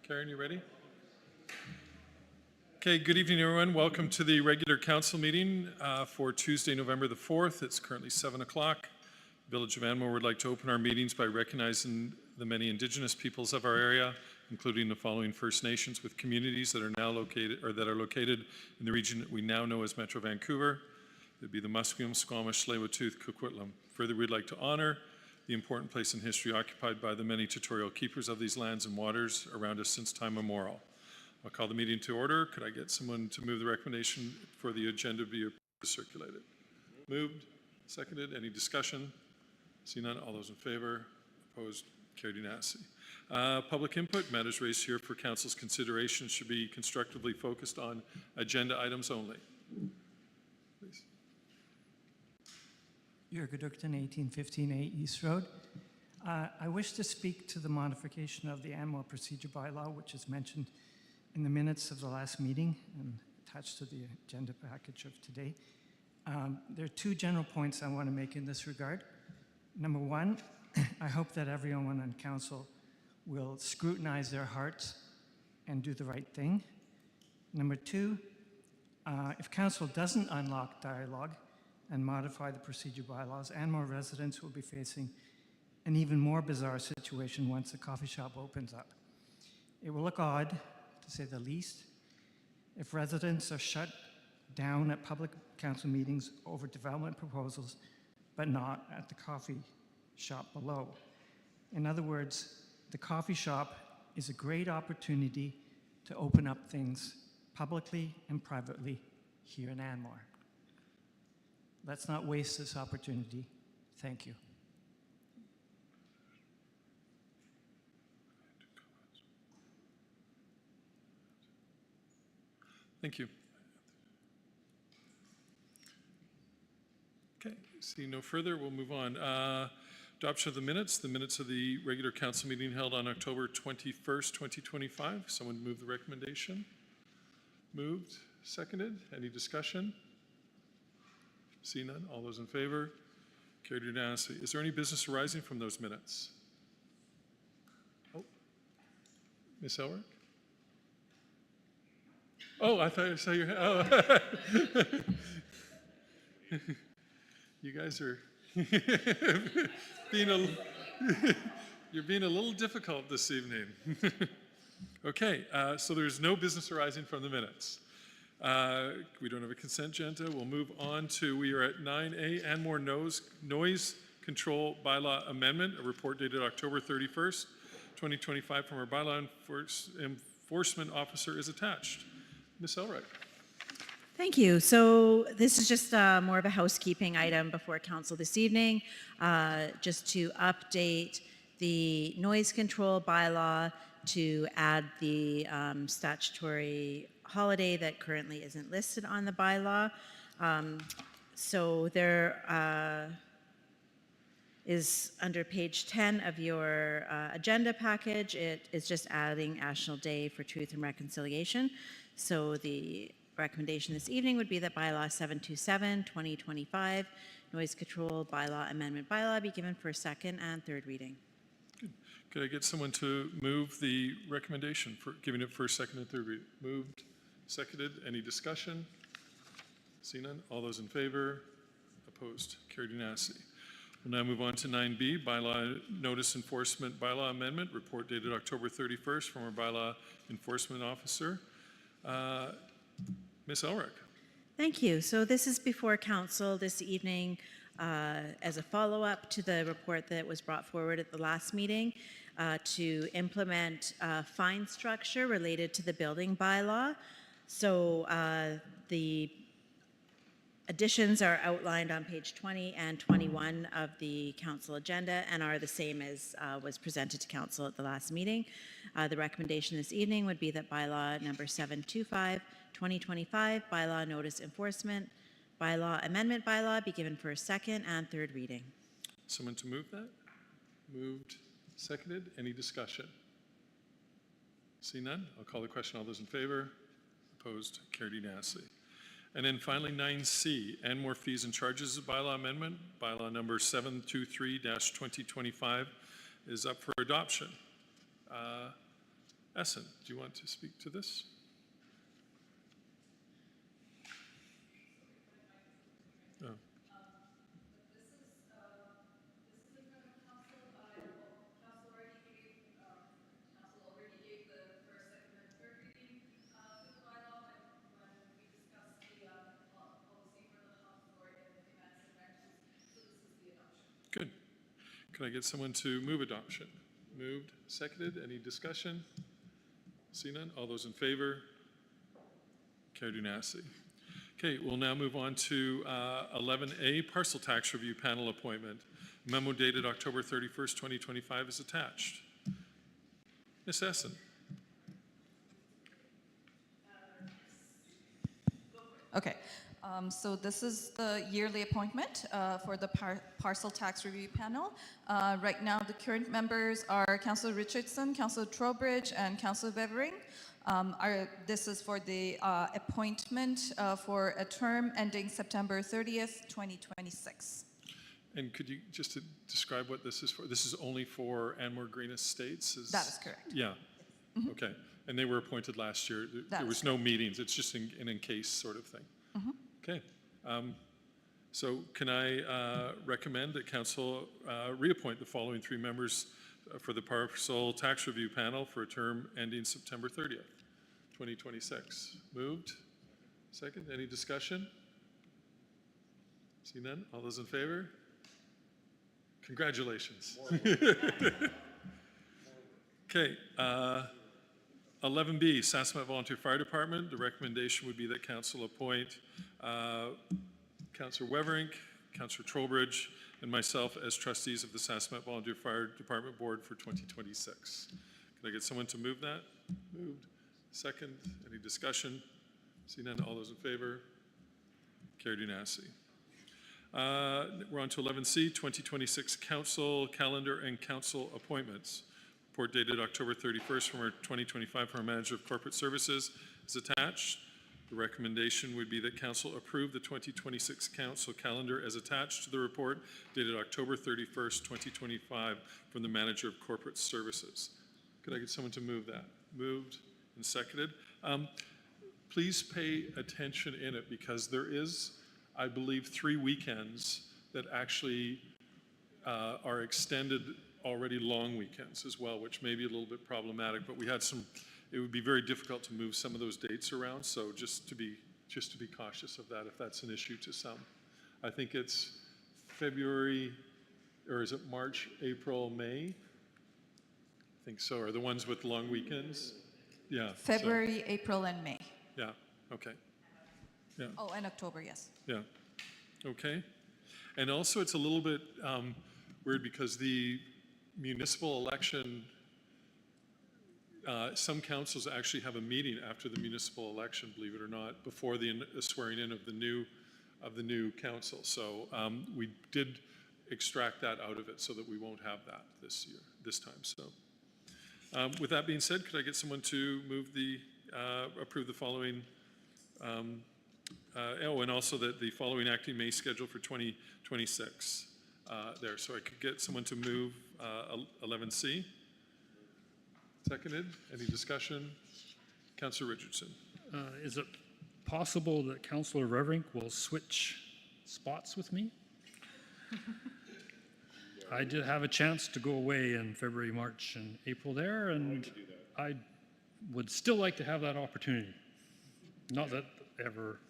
Karen, you ready? Okay, good evening, everyone. Welcome to the regular council meeting for Tuesday, November the 4th. It's currently 7 o'clock. Village of Anmore would like to open our meetings by recognizing the many Indigenous peoples of our area, including the following First Nations with communities that are now located, or that are located in the region that we now know as Metro Vancouver. It'd be the Musqueam, Squamish, Tsleil-Waututh, Coquitlam. Further, we'd like to honor the important place in history occupied by the many tutorial keepers of these lands and waters around us since time immemorial. I'll call the meeting to order. Could I get someone to move the recommendation for the agenda to be circulated? Moved, seconded. Any discussion? See none. All those in favor? Opposed? Carried unanimously. Public input. Matters raised here for council's consideration should be constructively focused on agenda items only. Please. Jurgen Duckton, 1815A East Road. I wish to speak to the modification of the Anmore procedure bylaw, which is mentioned in the minutes of the last meeting and attached to the agenda package of today. There are two general points I want to make in this regard. Number one, I hope that everyone on council will scrutinize their hearts and do the right thing. Number two, if council doesn't unlock dialogue and modify the procedure bylaws, Anmore residents will be facing an even more bizarre situation once the coffee shop opens up. It will look odd, to say the least, if residents are shut down at public council meetings over development proposals, but not at the coffee shop below. In other words, the coffee shop is a great opportunity to open up things publicly and privately here in Anmore. Let's not waste this opportunity. Thank you. Thank you. Okay, seeing no further, we'll move on. Adoption of the minutes of the regular council meeting held on October 21st, 2025. Someone move the recommendation? Moved, seconded. Any discussion? See none. All those in favor? Carried unanimously. Is there any business arising from those minutes? Oh, Ms. Elrick? Oh, I thought I saw your hand. Oh. You guys are you're being a little difficult this evening. Okay, so there's no business arising from the minutes. We don't have a consent agenda. We'll move on to, we are at 9A, Anmore Noise Control Bylaw Amendment, a report dated October 31st, 2025 from our bylaw enforcement officer is attached. Ms. Elright. Thank you. So this is just more of a housekeeping item before council this evening, just to update the noise control bylaw to add the statutory holiday that currently isn't listed on the bylaw. So there is under page 10 of your agenda package, it is just adding National Day for Truth and Reconciliation. So the recommendation this evening would be that bylaw 727-2025, noise control bylaw amendment bylaw, be given for second and third reading. Good. Could I get someone to move the recommendation for giving it first, second, and third reading? Moved, seconded. Any discussion? See none. All those in favor? Opposed? Carried unanimously. We'll now move on to 9B, bylaw notice enforcement bylaw amendment, report dated October 31st from our bylaw enforcement officer. Ms. Elrick. Thank you. So this is before council this evening as a follow-up to the report that was brought forward at the last meeting to implement a fine structure related to the building bylaw. So the additions are outlined on page 20 and 21 of the council agenda and are the same as was presented to council at the last meeting. The recommendation this evening would be that bylaw number 725-2025, bylaw notice enforcement, bylaw amendment bylaw be given for a second and third reading. Someone to move that? Moved, seconded. Any discussion? See none. I'll call the question. All those in favor? Opposed? Carried unanimously. And then finally, 9C, Anmore fees and charges bylaw amendment. Bylaw number 723-2025 is up for adoption. Essen, do you want to speak to this? Oh. Good. Can I get someone to move adoption? Moved, seconded, any discussion? See none, all those in favor? Carried unanimously. Okay, we'll now move on to 11A, Parcel Tax Review Panel Appointment. Memo dated October 31st, 2025 is attached. Ms. Essen. Okay, so this is the yearly appointment for the Parcel Tax Review Panel. Right now, the current members are Councillor Richardson, Councillor Trowbridge, and Councillor Bevering. This is for the appointment for a term ending September 30th, 2026. And could you just describe what this is for? This is only for Anmore Green Estates? That is correct. Yeah, okay. And they were appointed last year. There was no meetings, it's just an in-case sort of thing. Okay. So can I recommend that council reappoint the following three members for the Parcel Tax Review Panel for a term ending September 30th, 2026? Moved? Second, any discussion? See none? All those in favor? Congratulations. Okay. 11B, Sasamat Volunteer Fire Department. The recommendation would be that council appoint Councillor Weverink, Councillor Trowbridge, and myself as trustees of the Sasamat Volunteer Fire Department Board for 2026. Can I get someone to move that? Moved. Second. Any discussion? See none. All those in favor? Carried unanimously. We're on to 11C, 2026 Council Calendar and Council Appointments. Report dated October 31st from our 2025 from our Manager of Corporate Services is attached. The recommendation would be that council approve the 2026 council calendar as attached to the report dated October 31st, 2025 from the Manager of Corporate Services. Could I get someone to move that? Moved and seconded. Please pay attention in it because there is, I believe, 3 weekends that actually are extended already long weekends as well, which may be a little bit problematic, but we had some, it would be very difficult to move some of those dates around, so just to be cautious of that if that's an issue to some. I think it's February, or is it March, April, May? I think so, are the ones with long weekends? Yeah. February, April, and May. Yeah, okay. Yeah. Oh, and October, yes. Yeah, okay. And also it's a little bit weird because the municipal election, some councils actually have a meeting after the municipal election, believe it or not, before the swearing in of the new council. So we did extract that out of it so that we won't have that this time. So with that being said, could I get someone to move approve the following and also that the following acting May schedule for 2026 there. So I could get someone to move 11C. Seconded. Any discussion? Councillor Richardson. Is it possible that Councillor Reverink will switch spots with me? I did have a chance to go away in February, March, and April there, and I would still like to have that opportunity. Not that ever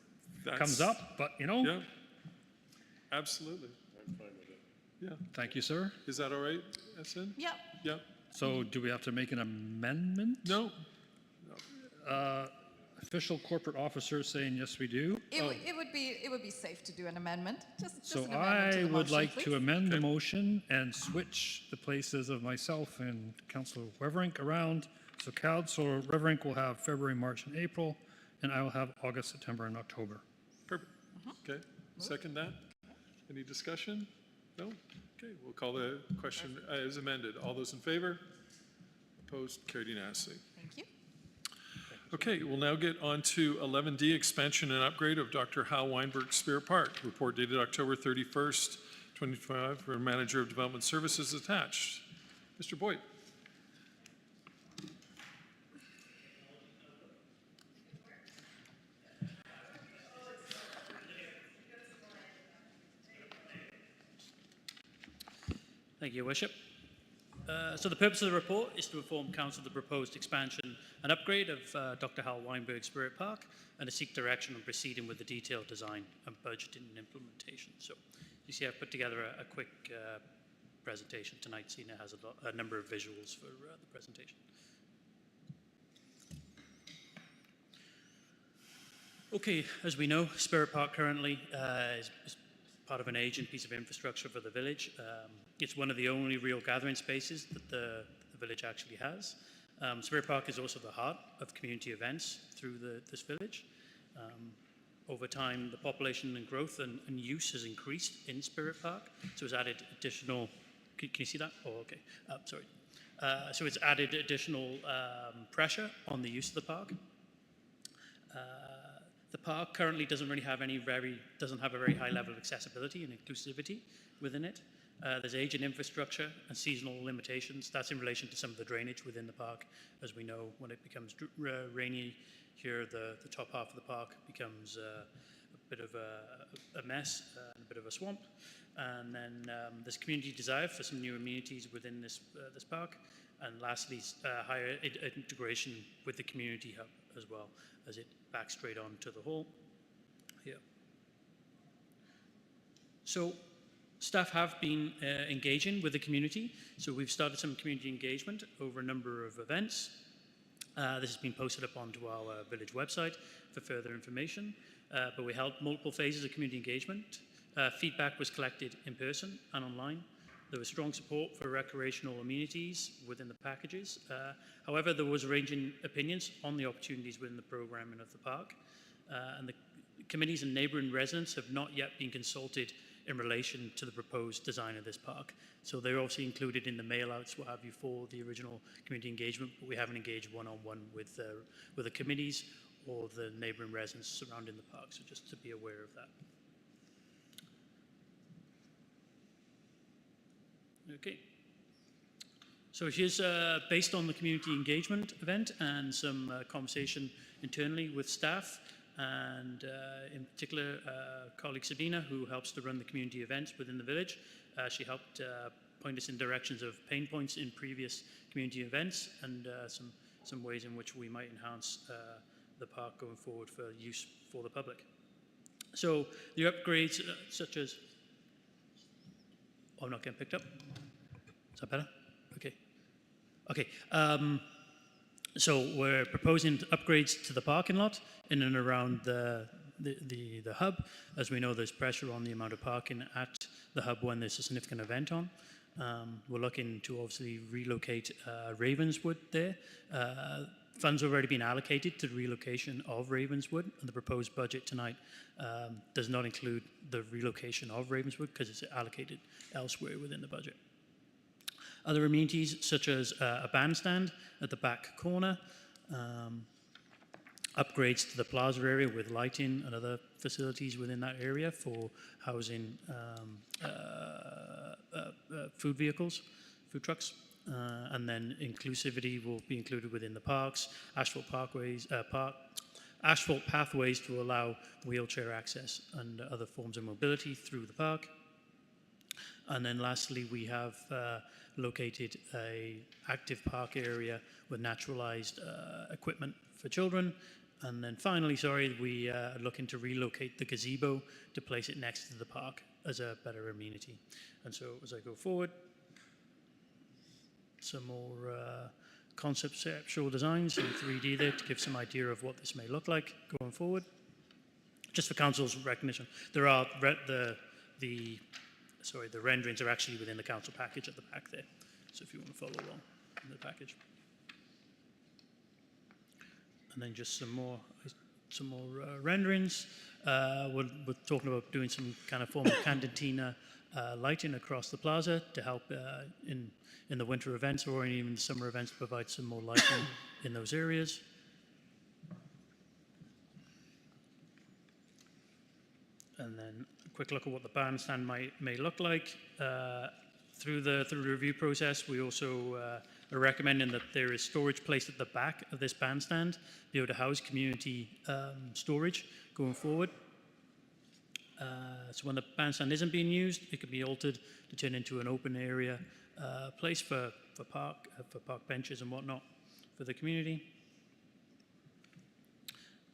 comes up, but you know. Yeah, absolutely. I'm fine with it. Yeah. Thank you, sir. Is that all right, Essen? Yeah. Yeah. So do we have to make an amendment? No. Official corporate officer saying yes, we do. It would be safe to do an amendment. Just So an amendment to I the would motion, like please. to amend the motion and switch the places of myself and Councillor Weverink around. So Councillor Weverink will have February, March, and April, and I will have August, September, and October. Perfect. Okay. Second that. Any discussion? No? Okay. We'll call the question as amended. All those in favor? Opposed? Carried unanimously. Thank you. Okay, we'll now get on to 11D, expansion and upgrade of Dr. Hal Weinberg Spirit Park. Report dated October 31st, 2025, for Manager of Development Services attached. Mr. Boyd. Thank you, Your Worship. So the purpose of the report is to inform Council of the proposed expansion and upgrade of Dr. Hal Weinberg Spirit Park and to seek direction on proceeding with the detailed design and budgeting and implementation. So you see I've put together a quick presentation tonight, seeing it has a number of visuals for the presentation. Okay, as we know, Spirit Park currently is part of an aging piece of infrastructure for the village. It's one of the only real gathering spaces that the village actually has. Spirit Park is also the heart of community events through this village. Over time, the population and growth and use has increased in Spirit Park, so it's added additional, can you see that? Oh, okay, sorry. So it's added additional pressure on the use of the park. The park currently doesn't have a very high level of accessibility and inclusivity within it. There's aging infrastructure and seasonal limitations. That's in relation to some of the drainage within the park. As we know, when it becomes rainy here, the top half of the park becomes a bit of a mess and a bit of a swamp. And then there's community desire for some new amenities within this park. And lastly, higher integration with the community hub as well, as it backs straight on to the hall here. So staff have been engaging with the community. So we've started some community engagement over a number of events. This has been posted up onto our village website for further information. But we held multiple phases of community engagement. Feedback was collected in person and online. There was strong support for recreational amenities within the packages. However, there was ranging opinions on the opportunities within the programming of the park. And the committees and neighbouring residents have not yet been consulted in relation to the proposed design of this park. So they're obviously included in the mail-outs, what have you, for the original community engagement, but we haven't engaged one-on-one with the committees or the neighbouring residents surrounding the park, so just to be aware of that. Okay. So here's based on the community engagement event and some conversation internally with staff, and in particular, colleague Sabina, who helps to run the community events within the village. She helped point us in directions of pain points in previous community events and some ways in which we might enhance the park going forward for use for the public. So the upgrades such as, oh, I'm not getting picked up. Is that better? Okay. Okay. So we're proposing upgrades to the parking lot in and around the hub. As we know, there's pressure on the amount of parking at the hub when there's a significant event on. We're looking to obviously relocate Ravenswood there. Funds have already been allocated to the relocation of Ravenswood, and the proposed budget tonight does not include the relocation of Ravenswood because it's allocated elsewhere within the budget. Other amenities such as a bandstand at the back corner, upgrades to the plaza area with lighting and other facilities within that area for housing food vehicles, food trucks. And then inclusivity will be included within the parks, asphalt pathways to allow wheelchair access and other forms of mobility through the park. And then lastly, we have located a active park area with naturalized equipment for children. And then finally, we are looking to relocate the gazebo to place it next to the park as a better amenity. And so as I go forward, some more conceptual designs in 3D there to give some idea of what this may look like going forward. Just for council's recognition, there are the renderings are actually within the council package at the back there. So if you want to follow along in the package. And then just some more renderings. We're talking about doing some kind of form of cantina lighting across the plaza to help in the winter events or even the summer events to provide some more lighting in those areas. And then a quick look at what the bandstand may look like. Through the review process, we also are recommending that there is storage placed at the back of this bandstand, be able to house community storage going forward. So when the bandstand isn't being used, it can be altered to turn into an open area place for park benches and whatnot for the community.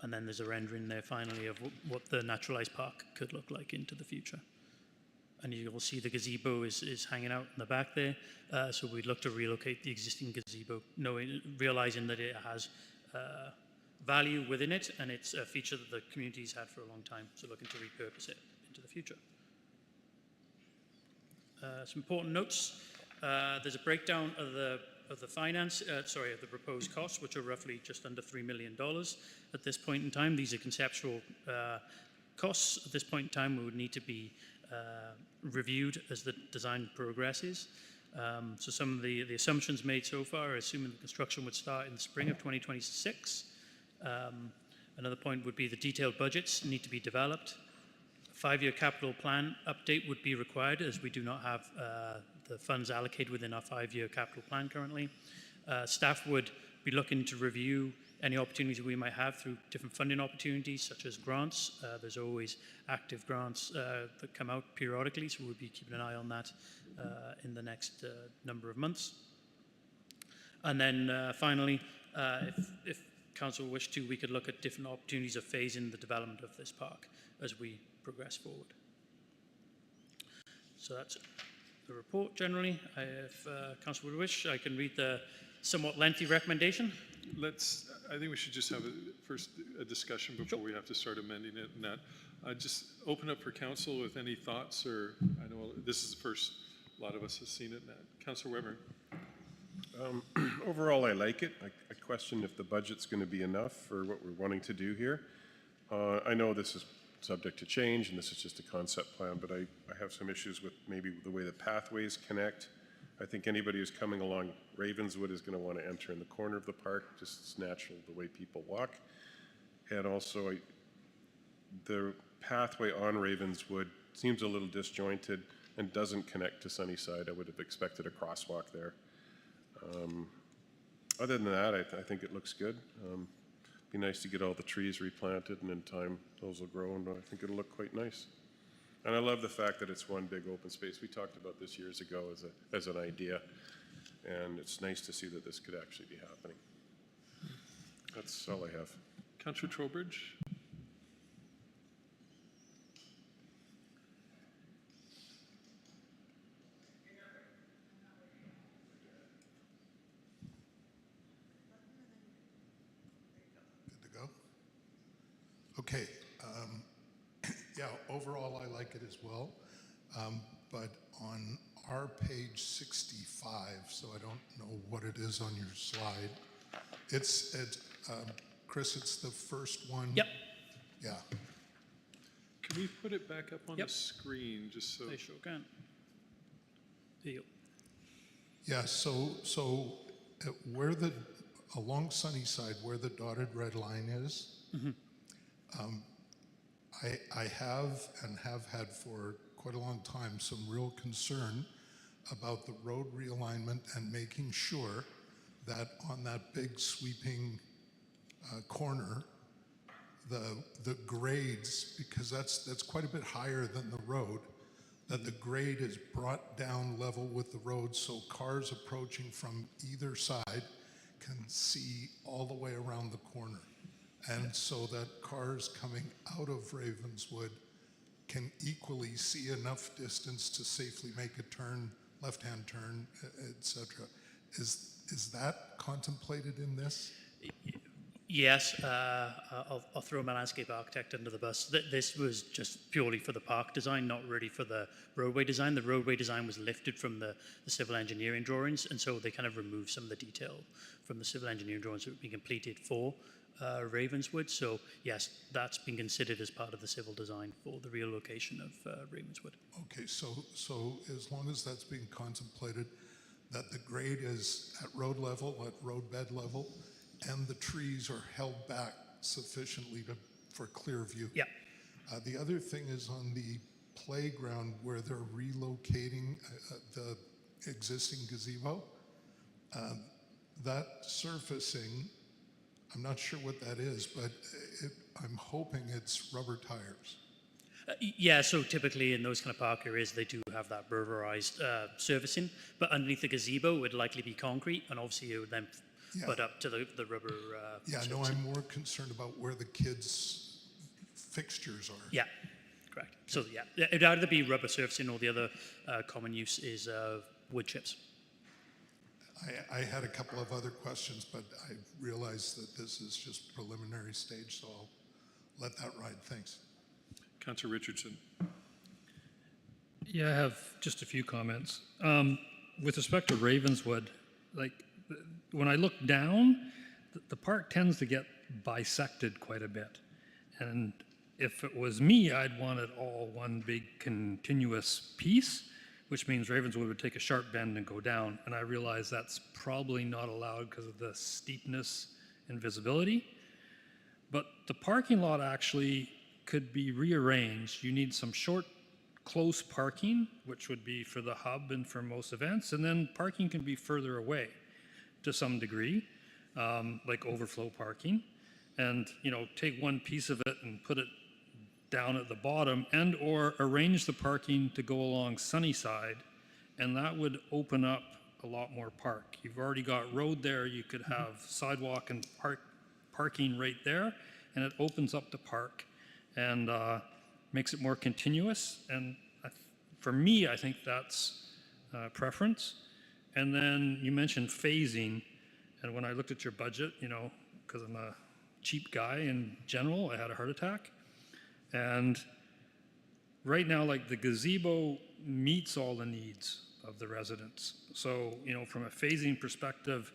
And then there's a rendering there finally of what the naturalized park could look like into the future. And you will see the gazebo is hanging out in the back there. So we'd look to relocate the existing gazebo, realizing that it has value within it, and it's a feature that the community's had for a long time. So looking to repurpose it into the future. Some important notes. There's a breakdown of the proposed costs, which are roughly just under $3 million at this point in time. These are conceptual costs. At this point in time, we would need to be reviewed as the design progresses. So some of the assumptions made so far are assuming the construction would start in the spring of 2026. Another point would be the detailed budgets need to be developed. A 5-year capital plan update would be required, as we do not have the funds allocated within our 5-year capital plan currently. Staff would be looking to review any opportunities we might have through different funding opportunities, such as grants. There's always active grants that come out periodically, so we'll be keeping an eye on that in the next number of months. And then finally, if Council wished to, we could look at different opportunities of phasing the development of this park as we progress forward. So that's the report generally. If Council would wish, I can read the somewhat lengthy recommendation. I think we should just have first a discussion before we have to start amending it, and that just open up for council with any thoughts, or I know this is the first a lot of us have seen it. Councillor Weber. Overall, I like it. I question if the budget's going to be enough for what we're wanting to do here. I know this is subject to change, and this is just a concept plan, but I have some issues with maybe the way the pathways connect. I think anybody who's coming along Ravenswood is going to want to enter in the corner of the park, just it's natural the way people walk. And also, the pathway on Ravenswood seems a little disjointed and doesn't connect to Sunnyside. I would have expected a crosswalk there. Other than that, I think it looks good. Be nice to get all the trees replanted, and in time those will grow, and I think it'll look quite nice. And I love the fact that it's one big open space. We talked about this years ago as an idea, and it's nice to see that this could actually be happening. That's all I have. Councillor Trowbridge. Okay, yeah, overall I like it as well, but on our page 65, so I don't know what it is on your slide, it's Chris, it's the first one? Yep. Yeah. Can we put it back up on Yep. the screen just so? I sure can. There you go. Yeah, so where along Sunnyside, where the dotted red line is, I have and have had for quite a long time some real concern about the road realignment and making sure that on that big sweeping corner, the grades, because that's quite a bit higher than the road, that the grade is brought down level with the road so cars approaching from either side can see all the way around the corner. And so that cars coming out of Ravenswood can equally see enough distance to safely make a turn, left-hand turn, etc. Is that contemplated in this? Yes, I'll throw my landscape architect under the bus. This was just purely for the park design, not really for the roadway design. The roadway design was lifted from the civil engineering drawings, and so they kind of removed some of the detail from the civil engineering drawings that would be completed for Ravenswood. So yes, that's been considered as part of the civil design for the relocation of Ravenswood. Okay, so as long as that's being contemplated, that the grade is at road level, at roadbed level, and the trees are held back sufficiently for clear view. Yeah. The other thing is on the playground where they're relocating the existing gazebo. That surfacing, I'm not sure what that is, but I'm hoping it's rubber tires. Yeah, so typically in those kind of park areas, they do have that rubberized surfacing, but underneath the gazebo would likely be concrete, and obviously it would then Yeah. put up to the rubber. Yeah, no, surfacing. I'm more concerned about where the kids' fixtures are. Yeah, correct. So yeah, it'd either be rubber surfacing or the other common use is wood chips. I had a couple of other questions, but I realize that this is just preliminary stage, so I'll let that ride. Thanks. Councillor Richardson. Yeah, I have just a few comments. With respect to Ravenswood, like when I look down, the park tends to get bisected quite a bit. And if it was me, I'd want it all one big continuous piece, which means Ravenswood would take a sharp bend and go down. And I realize that's probably not allowed because of the steepness and visibility. But the parking lot actually could be rearranged. You need some short, close parking, which would be for the hub and for most events, and then parking can be further away to some degree, like overflow parking. And, you know, take one piece of it and put it down at the bottom and or arrange the parking to go along Sunnyside, and that would open up a lot more park. You've already got road there, you could have sidewalk and parking right there, and it opens up the park and makes it more continuous. And for me, I think that's preference. And then you mentioned phasing, and when I looked at your budget, you know, because I'm a cheap guy in general, I had a heart attack. And right now, like the gazebo meets all the needs of the residents. So, you know, from a phasing perspective,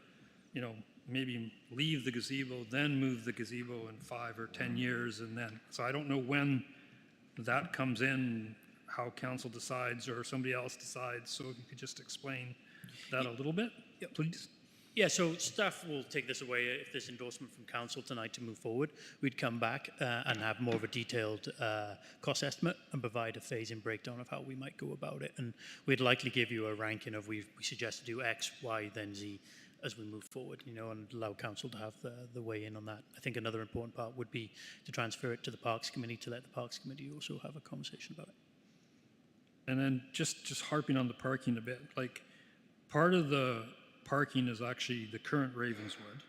you know, maybe leave the gazebo, then move the gazebo in 5 or 10 years, and then. So I don't know when that comes in, how council decides or somebody else decides. So if you could just explain that a little bit, please. Yeah, so staff will take this away if there's endorsement from council tonight to move forward. We'd come back and have more of a detailed cost estimate and provide a phasing breakdown of how we might go about it. And we'd likely give you a ranking of we suggest to do X, Y, then Z as we move forward, you know, and allow council to have the weigh in on that. I think another important part would be to transfer it to the Parks Committee, to let the Parks Committee also have a conversation about it. And then just harping on the parking a bit, like part of the parking is actually the current Ravenswood.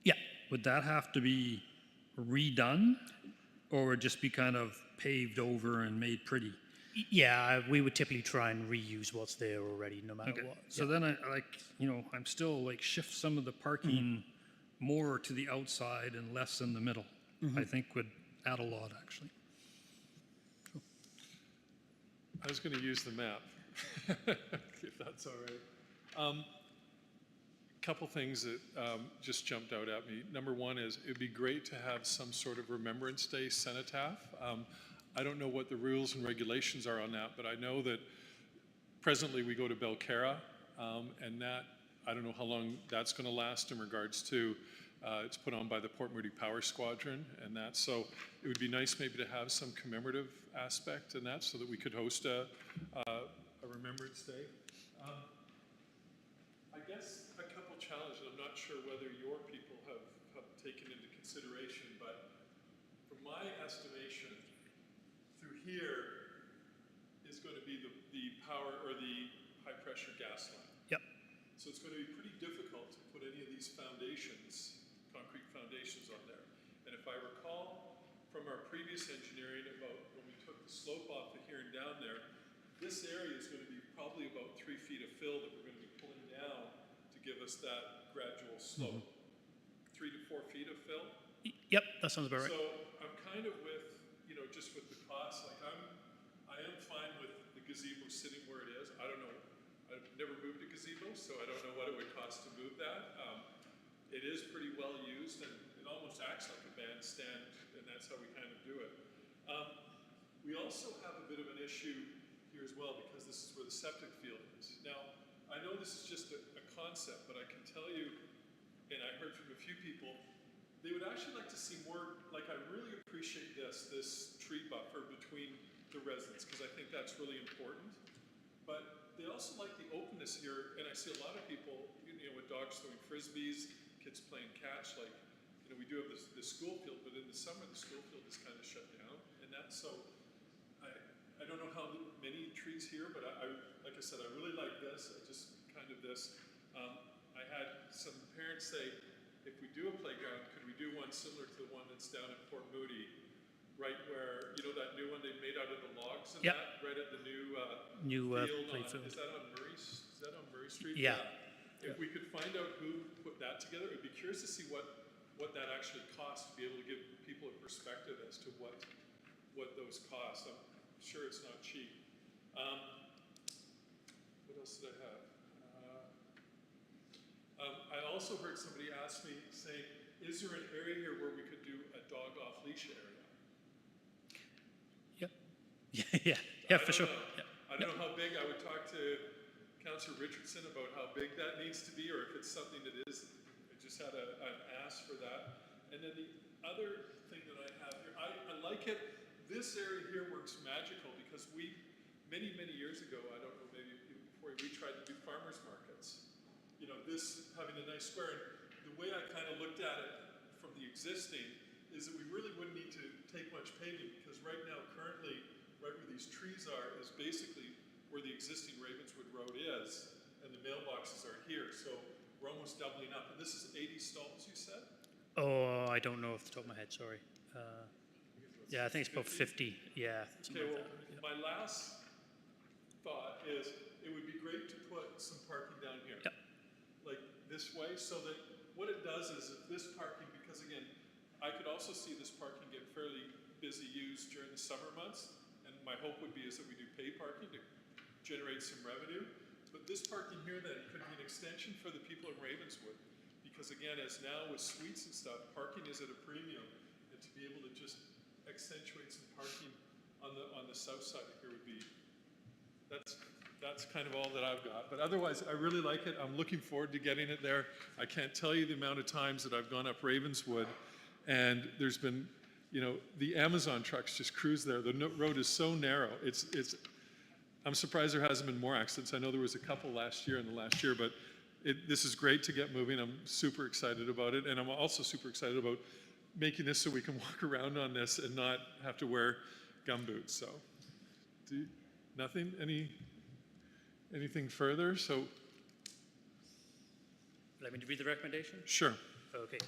Yeah. Would that have to be redone, or would it just be kind of paved over and made pretty? Yeah, we would typically try and reuse what's there already, no matter what. So then I'm still like shift some of the parking more to the outside and less in the middle. I think would add a lot, actually. I was going to use the map, if that's all right. Couple things that just jumped out at me. Number one is it'd be great to have some sort of Remembrance Day cenotaph. I don't know what the rules and regulations are on that, but I know that presently we go to Belcarra, and that, I don't know how long that's going to last in regards to, it's put on by the Port Moody Power Squadron and that. So it would be nice maybe to have some commemorative aspect in that so that we could host a Remembrance Day. I guess a couple challenges, I'm not sure whether your people have taken into consideration, but from my estimation, through here is going to be the power or the high pressure gas line. Yep. So it's going to be pretty difficult to put any of these foundations, concrete foundations on there. And if I recall from our previous engineering about when we took the slope off of here and down there, this area is going to be probably about 3 feet of fill that we're going to be pulling down to give us that gradual slope. 3 to 4 feet of fill. Yep, that sounds about right. So I'm kind of with, you know, just with the cost, like I am fine with the gazebo sitting where it is. I don't know, I've never moved a gazebo, so I don't know what it would cost to move that. It is pretty well used and it almost acts like a bandstand, and that's how we kind of do it. We also have a bit of an issue here as well because this is where the septic field is. Now, I know this is just a concept, but I can tell you, and I heard from a few people, they would actually like to see more, like I really appreciate this tree buffer between the residents because I think that's really important. But they also like the openness here, and I see a lot of people, you know, with dogs throwing frisbees, kids playing catch, like, you know, we do have this school field, but in the summer the school field is kind of shut down, and that's so I don't know how many trees here, but like I said, I really like this. I just kind of this. I had some parents say, if we do a playground, could we do one similar to the one that's down at Port Moody, right where, you know, that new one they made out of the logs and Yep. that, right at the new New play field on, field. is that on Murray Street? Yeah. If we could find out who put that together, I'd be curious to see what that actually costs, to be able to give people a perspective as to what those cost. I'm sure it's not cheap. What else did I have? I also heard somebody ask me, saying, is there an area here where we could do a dog off leash area? Yep. Yeah, for sure. Yeah. I don't know how big. I would talk to Councillor Richardson about how big that needs to be, or if it's something that is. I just had an ask for that. And then the other thing that I have here, I like it. This area here works magical because many years ago, I don't know, maybe before we tried to do farmers markets. You know, this having a nice square. And the way I kind of looked at it from the existing is that we really wouldn't need to take much paving because right now, currently, right where these trees are is basically where the existing Ravenswood Road is, and the mailboxes are here. So we're almost doubling up. And this is 80 stalls, you said? Oh, I don't know off the top of my head, sorry. Yeah, I think it's about 50. Yeah. Okay, well, my last thought is it would be great to put some parking down here. Yep. Like this way, so that what it does is if this parking, because again, I could also see this parking get fairly busy used during the summer months, and my hope would be is that we do pay parking to generate some revenue. But this parking here then could be an extension for the people in Ravenswood, because again, as now with suites and stuff, parking is at a premium, and to be able to just accentuate some parking on the south side here would be, that's kind of all that I've got. But otherwise, I really like it. I'm looking forward to getting it there. I can't tell you the amount of times that I've gone up Ravenswood, and there's been, you know, the Amazon trucks just cruise there. The road is so narrow. I'm surprised there hasn't been more accidents. I know there was a couple in the last year, but this is great to get moving. I'm super excited about it, and I'm also super excited about making this so we can walk around on this and not have to wear gumboots. So, nothing? Anything further? So, Let me read the recommendation? sure. Okay.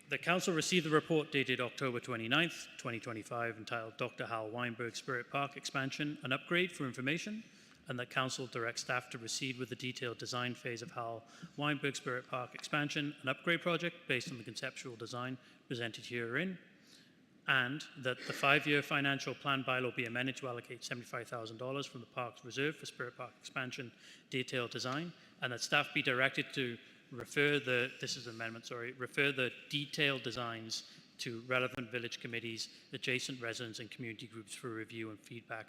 The council received the report dated October 29th, 2025, entitled Dr. Hal Weinberg Spirit Park Expansion, an Upgrade for Information, and that council directs staff to proceed with the detailed design phase of Hal Weinberg Spirit Park Expansion, an upgrade project based on the conceptual design presented herein, and that the 5-year financial plan bylaw be amended to allocate $75,000 from the park's reserve for Spirit Park Expansion detailed design, and that staff be directed to refer the detailed designs to relevant village committees, adjacent residents and community groups for review and feedback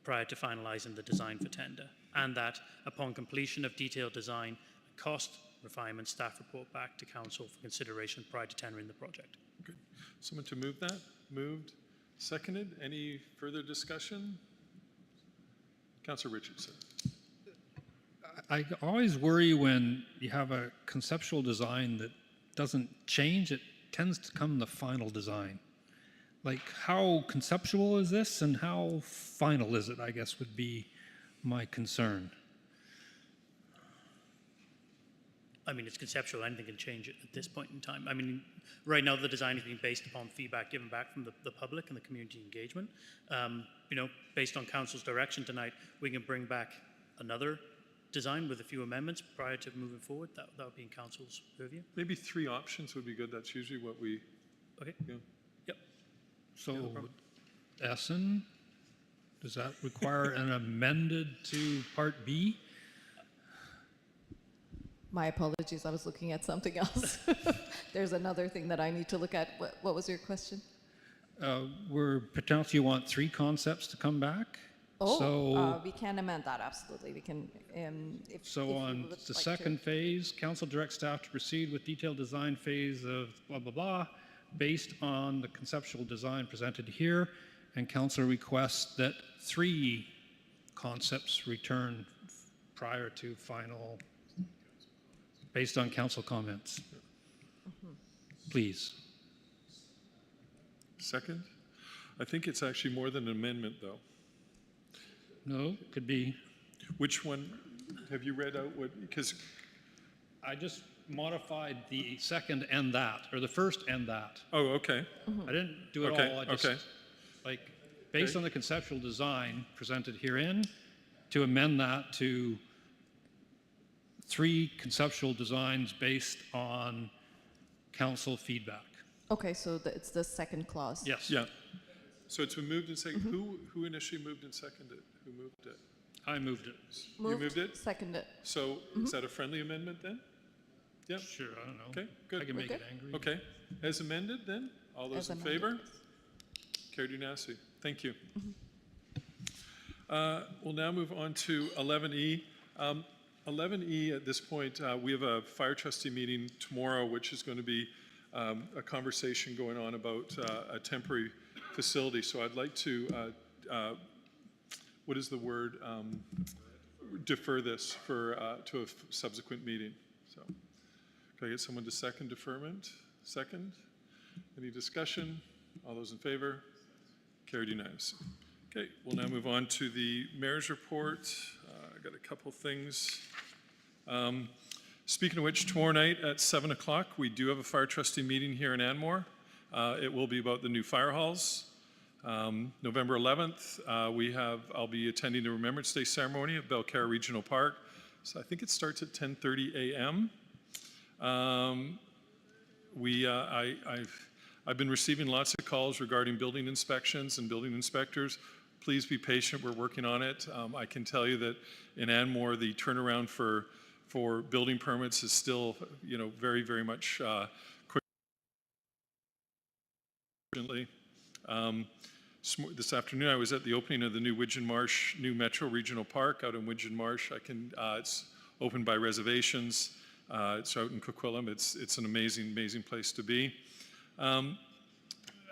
prior to finalizing the design for tender. And that upon completion of detailed design, cost refinement staff report back to council for consideration prior to tendering the project. Good. Someone to move that? Moved. Seconded. Any further discussion? Councillor Richardson. I always worry when you have a conceptual design that doesn't change, it tends to come the final design. Like, how conceptual is this and how final is it, I guess, would be my concern. I mean, it's conceptual, anything can change it at this point in time. I mean, right now the design is being based upon feedback given back from the public and the community engagement. You know, based on council's direction tonight, we can bring back another design with a few amendments prior to moving forward. That would be in council's purview. Maybe 3 options would be good. That's usually what we, Okay. yeah. Yep. So, no problem. Essen, does that require an amended to Part B? My apologies, I was looking at something else. There's another thing that I need to look at. What was your question? Where potentially you want 3 concepts to come back? We can amend that, absolutely. We can, if So you on would the like second phase, council directs staff to proceed with detailed design phase of blah, blah, blah, based on the conceptual design presented here, and council requests that 3 concepts return prior to final, based on council comments. Please. Second? I think it's actually more than an amendment, though. No, could be. Which one, have you read out what, because, I just modified the second and that, or the first and that. oh, okay, I didn't do it Okay, all. I just, okay. like, based Okay. on the conceptual design presented herein, to amend that to 3 conceptual designs based on council feedback. Okay, so it's the second clause. Yes. yeah. So it's been moved and seconded. Who initially moved and seconded? Who moved it? I moved it. You moved it? Second it. So is that a friendly amendment then? Yeah, Sure, I don't know. okay, good. I can make Okay. it angry. Okay, as amended then? All those As in amended. favor? Carried unanimously. Thank you. We'll now move on to 11E. 11E, at this point, we have a fire trustee meeting tomorrow, which is going to be a conversation going on about a temporary facility. So I'd like to, what is the word? Defer this to a subsequent meeting. So, can I get someone to second deferment? Second? Any discussion? All those in favor? Carried unanimously. Okay, we'll now move on to the mayor's report. I got a couple things. Speaking of which, tomorrow night at 7 o'clock, we do have a fire trustee meeting here in Anmore. It will be about the new fire halls. November 11th, I'll be attending the Remembrance Day ceremony at Belcarra Regional Park. So I think it starts at 10:30 a.m. I've been receiving lots of calls regarding building inspections and building inspectors. Please be patient, we're working on it. I can tell you that in Anmore, the turnaround for building permits is still, very, very much quick. This afternoon, I was at the opening of the new Widgeon Marsh, new Metro Regional Park out in Widgeon Marsh. It's open by reservations. It's out in Coquitlam. It's an amazing, amazing place to be.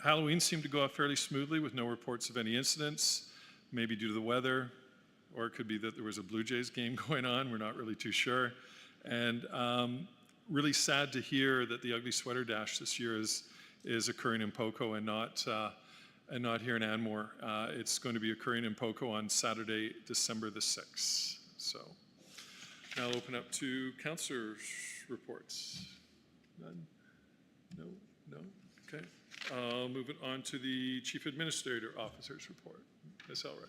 Halloween seemed to go off fairly smoothly with no reports of any incidents, maybe due to the weather, or it could be that there was a Blue Jays game going on. We're not really too sure. And really sad to hear that the Ugly Sweater Dash this year is occurring in Poco and not here in Anmore. It's going to be occurring in Poco on Saturday, December the 6th. So now I'll open up to councillors' reports. None? No? No? Okay. I'll move it on to the Chief Administrator Officer's report. Ms. Elrick.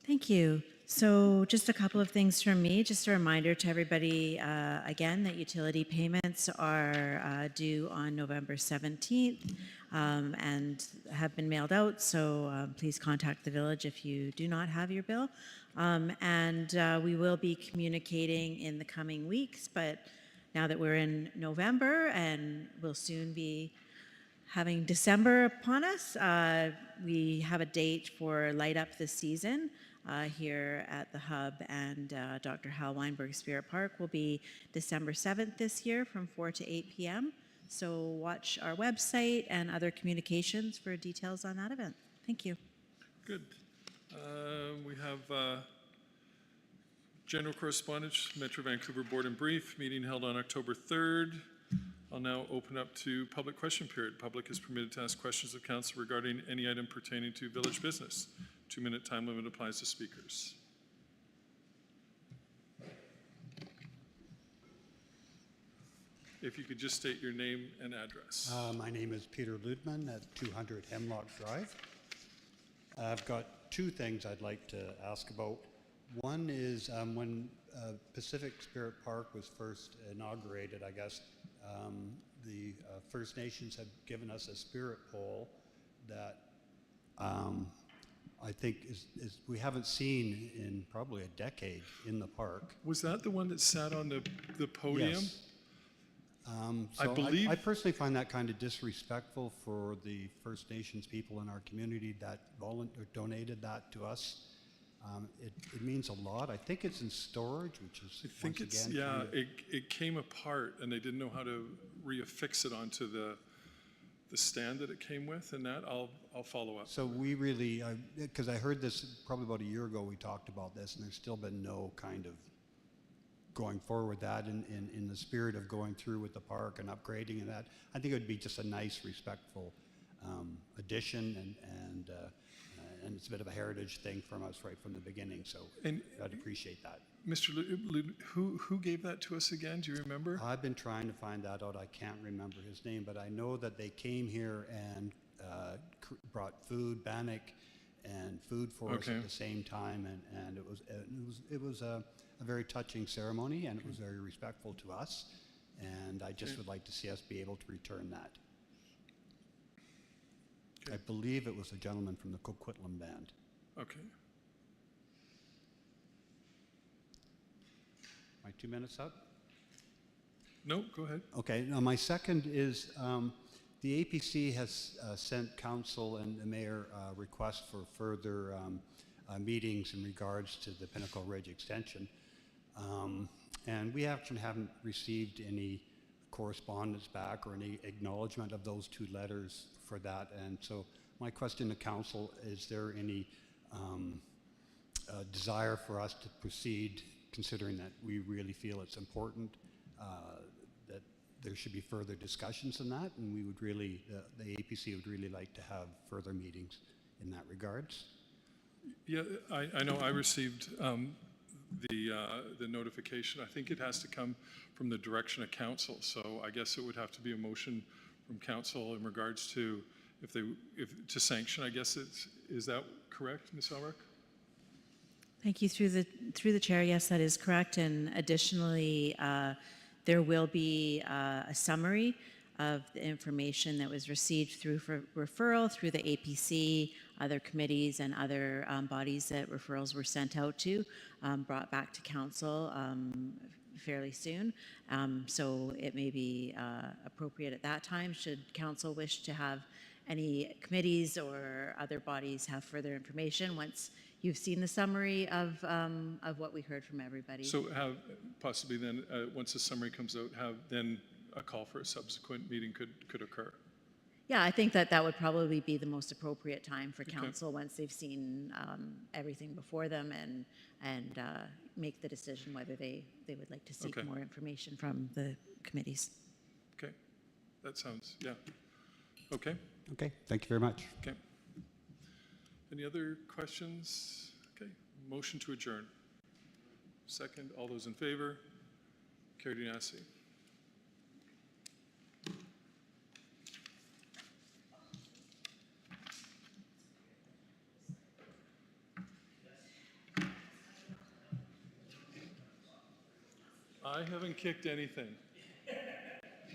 Thank you. So just a couple of things from me. Just a reminder to everybody, again, that utility payments are due on November 17th and have been mailed out. So please contact the village if you do not have your bill. And we will be communicating in the coming weeks, but now that we're in November and we'll soon be having December upon us, we have a date for Light Up this season here at the Hub, and Dr. Hal Weinberg Spirit Park will be December 7th this year from 4 to 8 p.m. So watch our website and other communications for details on that event. Thank you. Good. We have general correspondence, Metro Vancouver Board and Brief, meeting held on October 3rd. I'll now open up to public question period. Public is permitted to ask questions of council regarding any item pertaining to village business. 2-minute time limit applies to speakers. If you could just state your name and address. My name is Peter Ludman at 200 Hemlock Drive. I've got 2 things I'd like to ask about. One is when Pacific Spirit Park was first inaugurated, I guess, the First Nations had given us a spirit pole that I think we haven't seen in probably a decade in the park. Was that the one that sat on the podium? Yes. I believe- I personally find that kind of disrespectful for the First Nations people in our community that donated that to us. It means a lot. I think it's in storage, which is I think once it's, again, yeah, kind of- it came apart and they didn't know how to reaffix it onto the stand that it came with, and that I'll follow up. So we really, because I heard this probably about a year ago, we talked about this, and there's still been no kind of going forward with that in the spirit of going through with the park and upgrading and that. I think it would be just a nice, respectful addition, and it's a bit of a heritage thing from us right from the beginning, so And- I'd appreciate that. Mr. Who gave that to us again? Do you remember? I've been trying to find that out. I can't remember his name, but I know that they came here and brought food, bannock, and food for us Okay. at the same time, and it was a very touching ceremony, and it was very respectful to us, and I just would like to see us be able to return that. Okay. I believe it was a gentleman from the Coquitlam band. Okay. My 2 minutes up? No, go ahead. Okay, now my second is the APC has sent council and the mayor requests for further meetings in regards to the Pinnacle Ridge extension. And we actually haven't received any correspondence back or any acknowledgement of those 2 letters for that. And so my question to council, is there any desire for us to proceed, considering that we really feel it's important, that there should be further discussions on that, and we would really, the APC would really like to have further meetings in that regards. Yeah, I know I received the notification. I think it has to come from the direction of council, so I guess it would have to be a motion from council in regards to to sanction, I guess is that correct, Ms. Elrick? Thank you. Through the chair, yes, that is correct. And additionally, there will be a summary of the information that was received through referral through the APC, other committees, and other bodies that referrals were sent out to, brought back to council fairly soon. So it may be appropriate at that time, should council wish to have any committees or other bodies have further information once you've seen the summary of what we heard from everybody. So have possibly then, once the summary comes out, have then a call for a subsequent meeting could occur. Yeah, I think that would probably be the most appropriate time for council once they've seen everything before them and make the decision whether they would like to seek more information from the committees. Okay, that sounds, yeah. Okay, Okay, thank you very much. okay. Any other questions? Okay, motion to adjourn. Second, all those in favor? Carried unanimously. I haven't kicked anything.